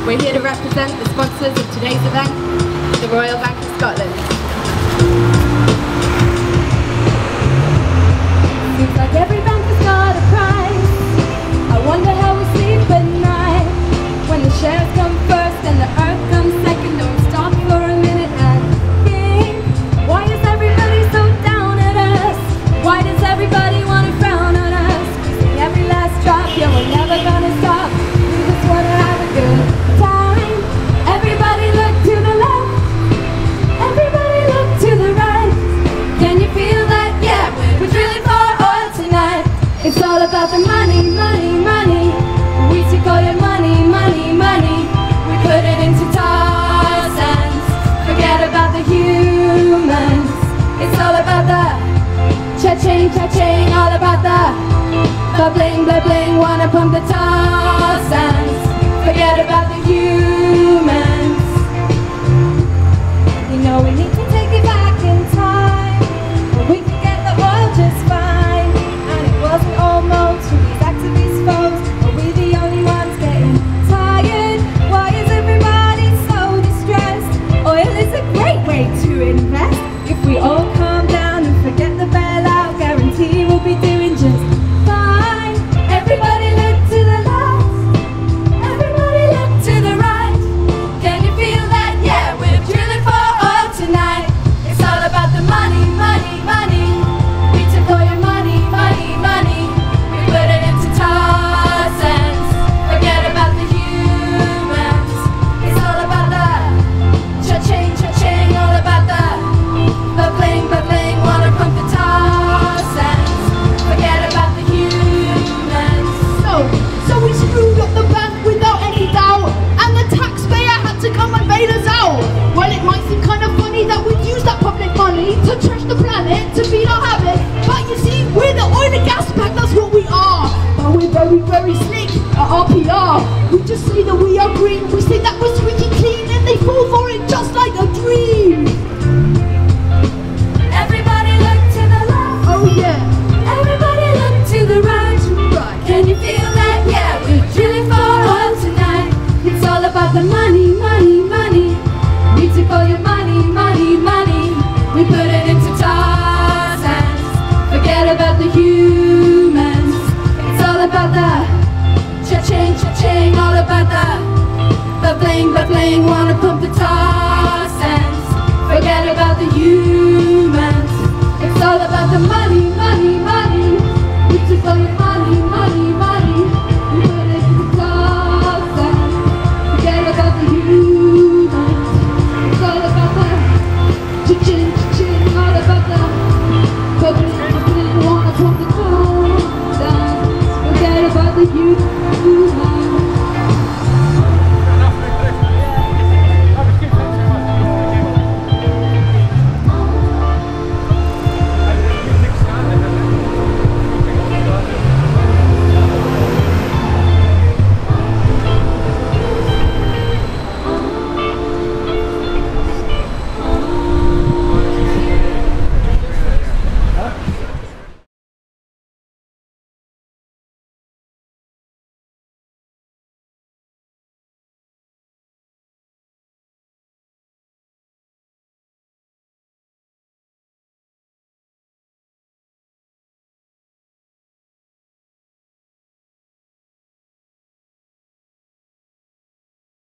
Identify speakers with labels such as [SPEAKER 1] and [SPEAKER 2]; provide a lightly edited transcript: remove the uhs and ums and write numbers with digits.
[SPEAKER 1] We're here to represent the sponsors of today's event, the Royal Bank of Scotland.
[SPEAKER 2] Seems like every bank has got a price. I wonder how we sleep at night when the shares come first and the earth comes second. Don't stop for a minute and think, why is everybody so down at us? Why does everybody want to frown on us? Sing every last drop, yeah, we're never gonna stop. We just wanna have a good time. Everybody look to the left, everybody look to the right. Can you feel that? Yeah, we're drilling for oil tonight. It's all about the money, money, money. We took all your money, money, money. We put it into tar sands. Forget about the humans. It's all about the cha-ching, cha-ching. All about the bling, bling, bling. Wanna pump the tar sands. Forget about the humans. You know we need to take it back in time, but we could get the oil just fine. And it wasn't all modes from these activist foes. Are we the only ones getting tired? Why is everybody so distressed? Oil is a great way to invest. If we all calm down and forget the bailout, guarantee we'll be doing just fine. Everybody look to the left, everybody look to the right. Can you feel that? Yeah, we're drilling for oil tonight. It's all about the money, money, money. We took all your money, money, money. We put it into tar sands. Forget about the humans. It's all about the cha-ching, cha-ching. All about the bling, bling. Wanna pump the tar sands. Forget about the humans.
[SPEAKER 3] So we screwed up the bank without any doubt, and the taxpayer had to come and bail us out. Well, it might seem kind of funny that we'd use that public money to trash the planet, to feed our habit, but you see, we're the oil and gas pack, that's what we are. But we're very, very slick at our PR. We just say that we are green, we